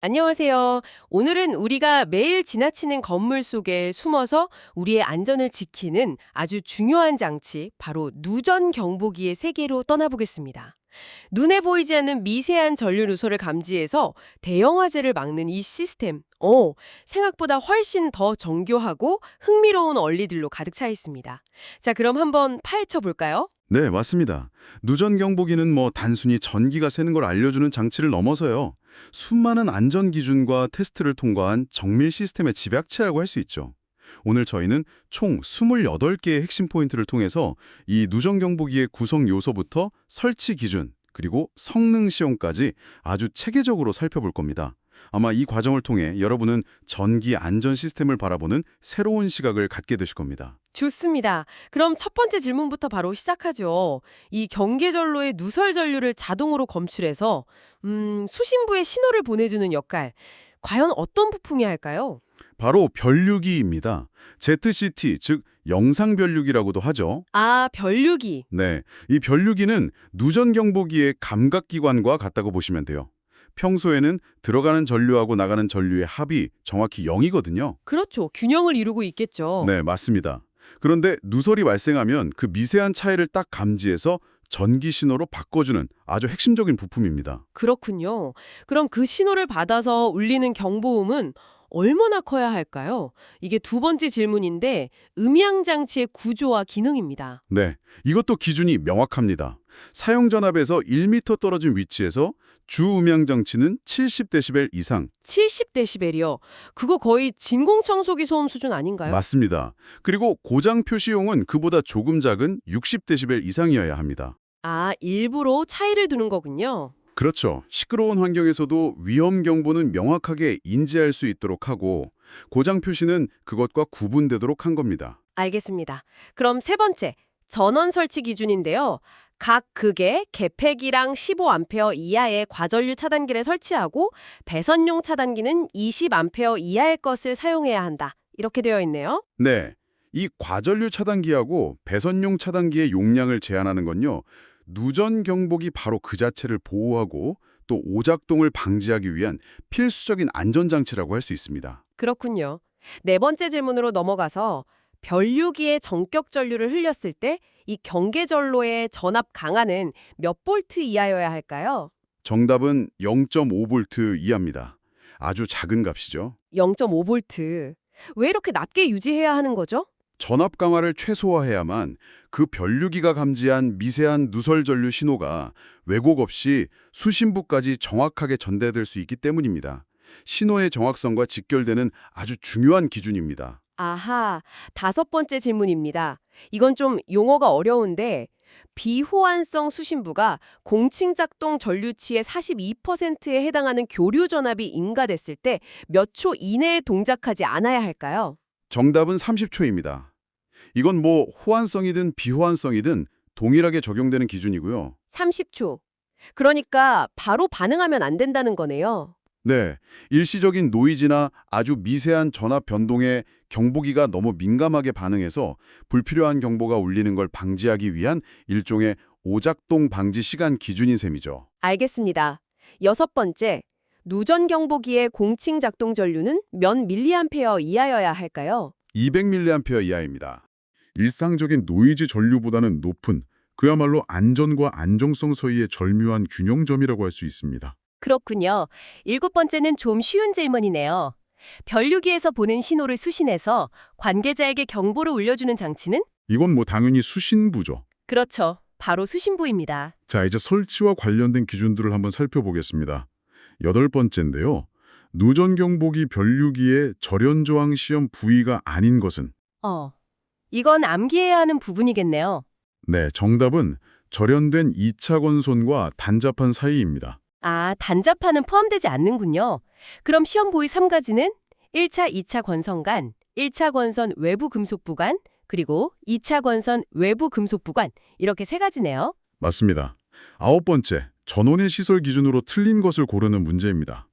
안녕하세요. 오늘은 우리가 매일 지나치는 건물 속에 숨어서 우리의 안전을 지키는 아주 중요한 장치, 바로 누전 경보기의 세계로 떠나보겠습니다. 눈에 보이지 않는 미세한 전류 누설을 감지해서 대형 화재를 막는 이 시스템, 생각보다 훨씬 더 정교하고 흥미로운 원리들로 가득 차 있습니다. 자, 그럼 한번 파헤쳐 볼까요? 네, 맞습니다. 누전 경보기는 단순히 전기가 새는 걸 알려주는 장치를 넘어서요. 수많은 안전 기준과 테스트를 통과한 정밀 시스템의 집약체라고 할 수 있죠. 오늘 저희는 총 28개의 핵심 포인트를 통해서 이 누전 경보기의 구성 요소부터 설치 기준, 그리고 성능 시험까지 아주 체계적으로 살펴볼 겁니다. 아마 이 과정을 통해 여러분은 전기 안전 시스템을 바라보는 새로운 시각을 갖게 되실 겁니다. 좋습니다. 그럼 첫 번째 질문부터 바로 시작하죠. 이 경계전로의 누설 전류를 자동으로 검출해서 수신부에 신호를 보내주는 역할, 과연 어떤 부품이 할까요? 바로 변류기입니다. ZCT, 즉 영상 변류기라고도 하죠. 아, 변류기. 네, 이 변류기는 누전 경보기의 감각기관과 같다고 보시면 돼요. 평소에는 들어가는 전류하고 나가는 전류의 합이 정확히 0이거든요. 그렇죠. 균형을 이루고 있겠죠. 네, 맞습니다. 그런데 누설이 발생하면 그 미세한 차이를 딱 감지해서 전기 신호로 바꿔주는 아주 핵심적인 부품입니다. 그렇군요. 그럼 그 신호를 받아서 울리는 경보음은 얼마나 커야 할까요? 이게 두 번째 질문인데 음향 장치의 구조와 기능입니다. 네, 이것도 기준이 명확합니다. 사용 전압에서 1m 떨어진 위치에서 주 음향 장치는 70dB 이상. 70데시벨이요. 그거 거의 진공청소기 소음 수준 아닌가요? 맞습니다. 그리고 고장 표시용은 그보다 조금 작은 60dB 이상이어야 합니다. 아, 일부러 차이를 두는 거군요. 그렇죠. 시끄러운 환경에서도 위험 경보는 명확하게 인지할 수 있도록 하고 고장 표시는 그것과 구분되도록 한 겁니다. 알겠습니다. 그럼 세 번째, 전원 설치 기준인데요. 각 극에 계폐기랑 15A 이하의 과전류 차단기를 설치하고 배선용 차단기는 20A 이하의 것을 사용해야 한다. 이렇게 되어 있네요. 네, 이 과전류 차단기하고 배선용 차단기의 용량을 제한하는 건요. 누전 경보기 바로 그 자체를 보호하고 또 오작동을 방지하기 위한 필수적인 안전장치라고 할 수 있습니다. 그렇군요. 네 번째 질문으로 넘어가서 변류기에 전격 전류를 흘렸을 때 이 경계전로의 전압 강한은 몇 볼트 이하여야 할까요? 정답은 0.5V 이하입니다. 아주 작은 값이죠. 0.5볼트. 왜 이렇게 낮게 유지해야 하는 거죠? 전압 강화를 최소화해야만 그 변류기가 감지한 미세한 누설 전류 신호가 왜곡 없이 수신부까지 정확하게 전달될 수 있기 때문입니다. 신호의 정확성과 직결되는 아주 중요한 기준입니다. 아하, 다섯 번째 질문입니다. 이건 좀 용어가 어려운데 비호환성 수신부가 공칭 작동 전류치의 42%에 해당하는 교류 전압이 인가됐을 때 몇 초 이내에 동작하지 않아야 할까요? 정답은 30초입니다. 이건 호환성이든 비호환성이든 동일하게 적용되는 기준이고요. 30초. 그러니까 바로 반응하면 안 된다는 거네요. 네, 일시적인 노이즈나 아주 미세한 전압 변동에 경보기가 너무 민감하게 반응해서 불필요한 경보가 울리는 걸 방지하기 위한 일종의 오작동 방지 시간 기준인 셈이죠. 알겠습니다. 여섯 번째, 누전 경보기의 공칭 작동 전류는 몇 밀리암페어 이하여야 할까요? 200mA 이하입니다. 일상적인 노이즈 전류보다는 높은 그야말로 안전과 안정성 사이의 절묘한 균형점이라고 할 수 있습니다. 그렇군요. 일곱 번째는 좀 쉬운 질문이네요. 변류기에서 보낸 신호를 수신해서 관계자에게 경보를 울려주는 장치는? 이건 당연히 수신부죠. 그렇죠. 바로 수신부입니다. 자, 이제 설치와 관련된 기준들을 한번 살펴보겠습니다. 여덟 번째인데요. 누전 경보기 변류기의 절연저항 시험 부위가 아닌 것은? 이건 암기해야 하는 부분이겠네요. 네, 정답은 절연된 2차 건선과 단자판 사이입니다. 아, 단자판은 포함되지 않는군요. 그럼 시험 부위 3가지는 1차, 2차 권선 간, 1차 권선 외부 금속 부관, 그리고 2차 권선 외부 금속 부관 이렇게 세 가지네요. 맞습니다. 아홉 번째, 전원의 시설 기준으로 틀린 것을 고르는 문제입니다.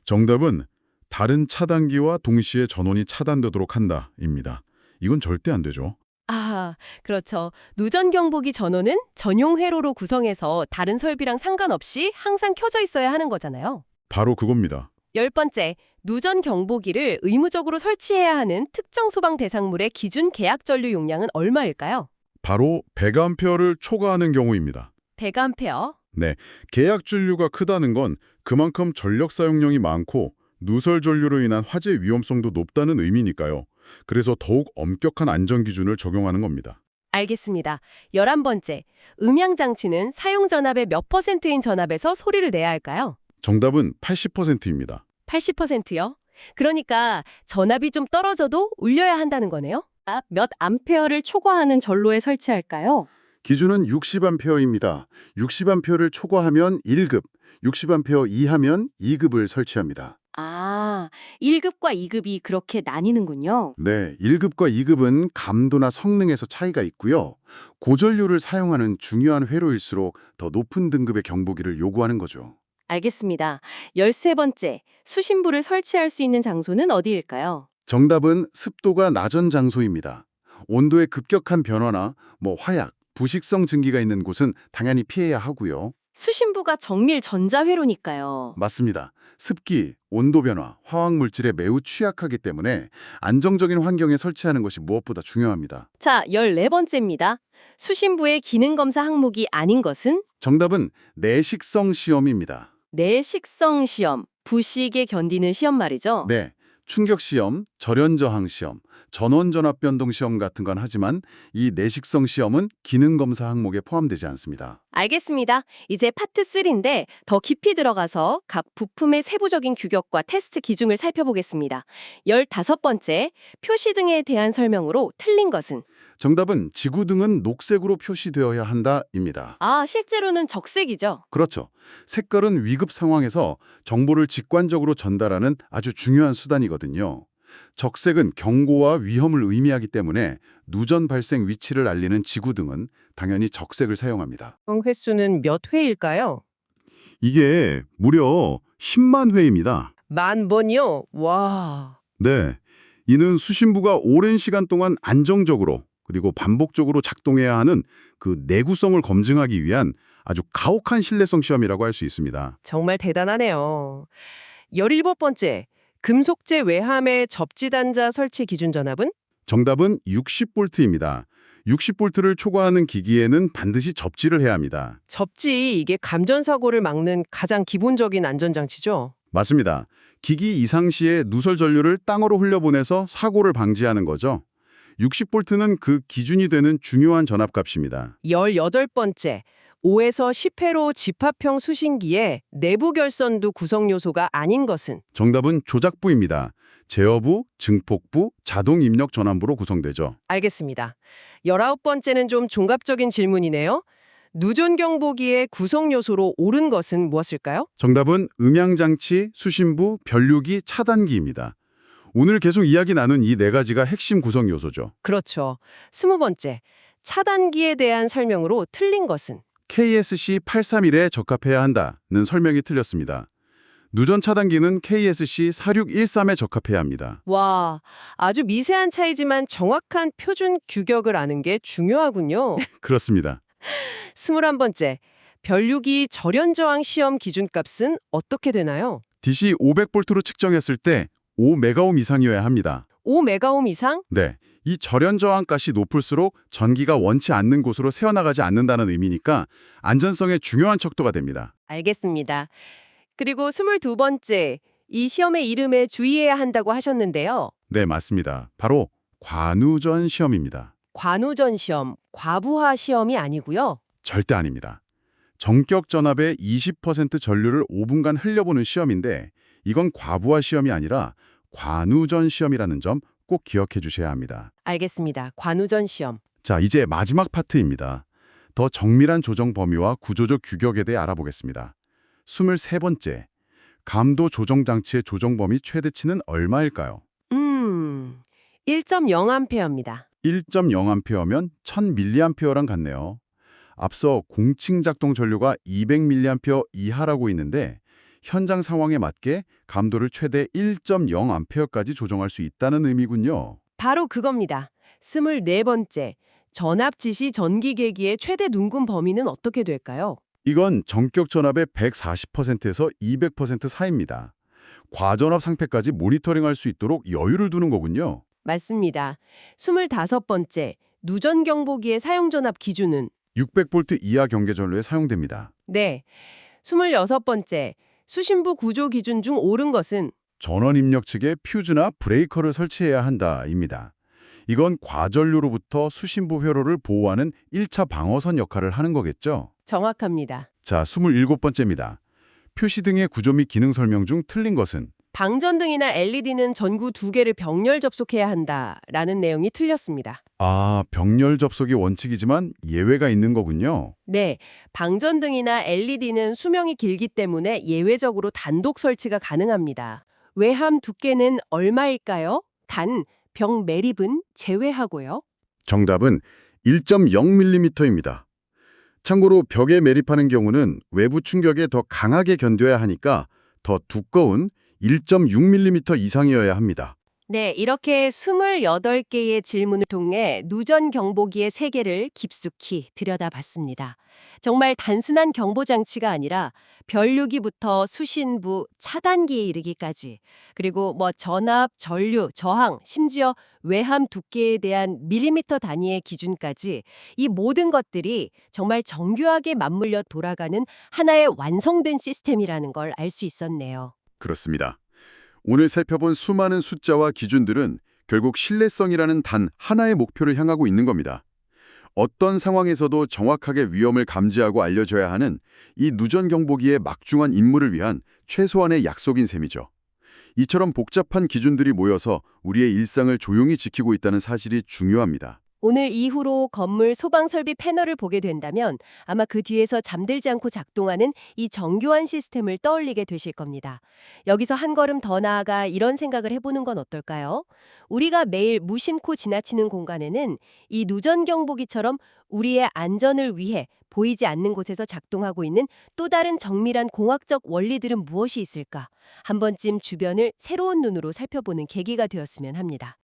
정답은 다른 차단기와 동시에 전원이 차단되도록 한다입니다. 이건 절대 안 되죠. 아, 그렇죠. 누전 경보기 전원은 전용 회로로 구성해서 다른 설비랑 상관없이 항상 켜져 있어야 하는 거잖아요. 바로 그겁니다. 10번째, 누전 경보기를 의무적으로 설치해야 하는 특정 소방 대상물의 기준 계약 전류 용량은 얼마일까요? 바로 100A를 초과하는 경우입니다. 100A. 네, 계약 전류가 크다는 건 그만큼 전력 사용량이 많고 누설 전류로 인한 화재 위험성도 높다는 의미니까요. 그래서 더욱 엄격한 안전 기준을 적용하는 겁니다. 알겠습니다. 11번째, 음향 장치는 사용 전압의 몇 %인 전압에서 소리를 내야 할까요? 정답은 80%입니다. 80%요? 그러니까 전압이 좀 떨어져도 울려야 한다는 거네요? 몇 암페어를 초과하는 전로에 설치할까요? 기준은 60A입니다. 60A를 초과하면 1급, 60A 이하면 2급을 설치합니다. 아, 1급과 2급이 그렇게 나뉘는군요. 네, 1급과 2급은 감도나 성능에서 차이가 있고요. 고전류를 사용하는 중요한 회로일수록 더 높은 등급의 경보기를 요구하는 거죠. 알겠습니다. 13번째, 수신부를 설치할 수 있는 장소는 어디일까요? 정답은 습도가 낮은 장소입니다. 온도의 급격한 변화나 화약, 부식성 증기가 있는 곳은 당연히 피해야 하고요. 수신부가 정밀 전자회로니까요. 맞습니다. 습기, 온도 변화, 화학 물질에 매우 취약하기 때문에 안정적인 환경에 설치하는 것이 무엇보다 중요합니다. 자, 14번째입니다. 수신부의 기능 검사 항목이 아닌 것은? 정답은 내식성 시험입니다. 내식성 시험, 부식에 견디는 시험 말이죠. 네, 충격 시험, 절연 저항 시험, 전원 전압 변동 시험 같은 건 하지만 이 내식성 시험은 기능 검사 항목에 포함되지 않습니다. 알겠습니다. 이제 파트 3인데 더 깊이 들어가서 각 부품의 세부적인 규격과 테스트 기준을 살펴보겠습니다. 15번째, 표시 등에 대한 설명으로 틀린 것은? 정답은 지구등은 녹색으로 표시되어야 한다입니다. 아, 실제로는 적색이죠. 그렇죠. 색깔은 위급 상황에서 정보를 직관적으로 전달하는 아주 중요한 수단이거든요. 적색은 경고와 위험을 의미하기 때문에 누전 발생 위치를 알리는 지구등은 당연히 적색을 사용합니다. 횟수는 몇 회일까요? 이게 무려 10만 회입니다. 10,000번이요? 와. 네, 이는 수신부가 오랜 시간 동안 안정적으로 그리고 반복적으로 작동해야 하는 그 내구성을 검증하기 위한 아주 가혹한 신뢰성 시험이라고 할 수 있습니다. 정말 대단하네요. 17번째, 금속재 외함의 접지단자 설치 기준 전압은? 정답은 60V입니다. 60V를 초과하는 기기에는 반드시 접지를 해야 합니다. 접지, 이게 감전사고를 막는 가장 기본적인 안전장치죠. 맞습니다. 기기 이상 시에 누설 전류를 땅으로 흘려보내서 사고를 방지하는 거죠. 60V는 그 기준이 되는 중요한 전압값입니다. 18번째, 5에서 10회로 집합형 수신기에 내부 결선도 구성 요소가 아닌 것은? 정답은 조작부입니다. 제어부, 증폭부, 자동 입력 전환부로 구성되죠. 알겠습니다. 19번째는 좀 종합적인 질문이네요. 누전 경보기의 구성 요소로 옳은 것은 무엇일까요? 정답은 음향장치, 수신부, 변류기, 차단기입니다. 오늘 계속 이야기 나눈 이 네 가지가 핵심 구성 요소죠. 그렇죠. 20번째, 차단기에 대한 설명으로 틀린 것은? KSC 831에 적합해야 한다는 설명이 틀렸습니다. 누전 차단기는 KSC 4613에 적합해야 합니다. 와, 아주 미세한 차이지만 정확한 표준 규격을 아는 게 중요하군요. 그렇습니다. 21번째, 변류기 절연 저항 시험 기준값은 어떻게 되나요? DC 500V로 측정했을 때 5메가옴 이상이어야 합니다. 5메가옴 이상? 네, 이 절연 저항가시 높을수록 전기가 원치 않는 곳으로 새어나가지 않는다는 의미니까 안전성에 중요한 척도가 됩니다. 알겠습니다. 그리고 22번째, 이 시험의 이름에 주의해야 한다고 하셨는데요. 네, 맞습니다. 바로 관우전 시험입니다. 관우전 시험, 과부하 시험이 아니고요. 절대 아닙니다. 정격 전압의 20% 전류를 5분간 흘려보는 시험인데 이건 과부하 시험이 아니라 관우전 시험이라는 점 꼭 기억해 주셔야 합니다. 알겠습니다. 관우전 시험. 자, 이제 마지막 파트입니다. 더 정밀한 조정 범위와 구조적 규격에 대해 알아보겠습니다. 23번째, 감도 조정 장치의 조정 범위 최대치는 얼마일까요? 1.0A입니다. 1.0A면 1000mA랑 같네요. 앞서 공칭 작동 전류가 200mA 이하라고 있는데 현장 상황에 맞게 감도를 최대 1.0A까지 조정할 수 있다는 의미군요. 바로 그겁니다. 24번째, 전압 지시 전기계기의 최대 눈금 범위는 어떻게 될까요? 이건 전격 전압의 140%에서 200% 사이입니다. 과전압 상태까지 모니터링할 수 있도록 여유를 두는 거군요. 맞습니다. 25번째, 누전 경보기의 사용 전압 기준은 600V 이하 경계 전류에 사용됩니다. 네. 26번째, 수신부 구조 기준 중 옳은 것은 전원 입력 측에 퓨즈나 브레이커를 설치해야 한다입니다. 이건 과전류로부터 수신부 회로를 보호하는 1차 방어선 역할을 하는 거겠죠. 정확합니다. 자, 27번째입니다. 표시 등의 구조 및 기능 설명 중 틀린 것은 방전등이나 LED는 전구 2개를 병렬 접속해야 한다라는 내용이 틀렸습니다. 병렬 접속이 원칙이지만 예외가 있는 거군요. 네, 방전등이나 LED는 수명이 길기 때문에 예외적으로 단독 설치가 가능합니다. 외함 두께는 얼마일까요? 단, 병 매립은 제외하고요. 정답은 1.0mm입니다. 참고로 벽에 매립하는 경우는 외부 충격에 더 강하게 견뎌야 하니까 더 두꺼운 1.6mm 이상이어야 합니다. 네, 이렇게 28개의 질문을 통해 누전 경보기의 세계를 깊숙이 들여다봤습니다. 정말 단순한 경보 장치가 아니라 변류기부터 수신부, 차단기에 이르기까지, 그리고 전압, 전류, 저항, 심지어 외함 두께에 대한 밀리미터 단위의 기준까지 이 모든 것들이 정말 정교하게 맞물려 돌아가는 하나의 완성된 시스템이라는 걸 알 수 있었네요. 그렇습니다. 오늘 살펴본 수많은 숫자와 기준들은 결국 신뢰성이라는 단 하나의 목표를 향하고 있는 겁니다. 어떤 상황에서도 정확하게 위험을 감지하고 알려줘야 하는 이 누전 경보기의 막중한 임무를 위한 최소한의 약속인 셈이죠. 이처럼 복잡한 기준들이 모여서 우리의 일상을 조용히 지키고 있다는 사실이 중요합니다. 오늘 이후로 건물 소방 설비 패널을 보게 된다면 아마 그 뒤에서 잠들지 않고 작동하는 이 정교한 시스템을 떠올리게 되실 겁니다. 여기서 한 걸음 더 나아가 이런 생각을 해보는 건 어떨까요? 우리가 매일 무심코 지나치는 공간에는 이 누전 경보기처럼 우리의 안전을 위해 보이지 않는 곳에서 작동하고 있는 또 다른 정밀한 공학적 원리들은 무엇이 있을까? 한 번쯤 주변을 새로운 눈으로 살펴보는 계기가 되었으면 합니다.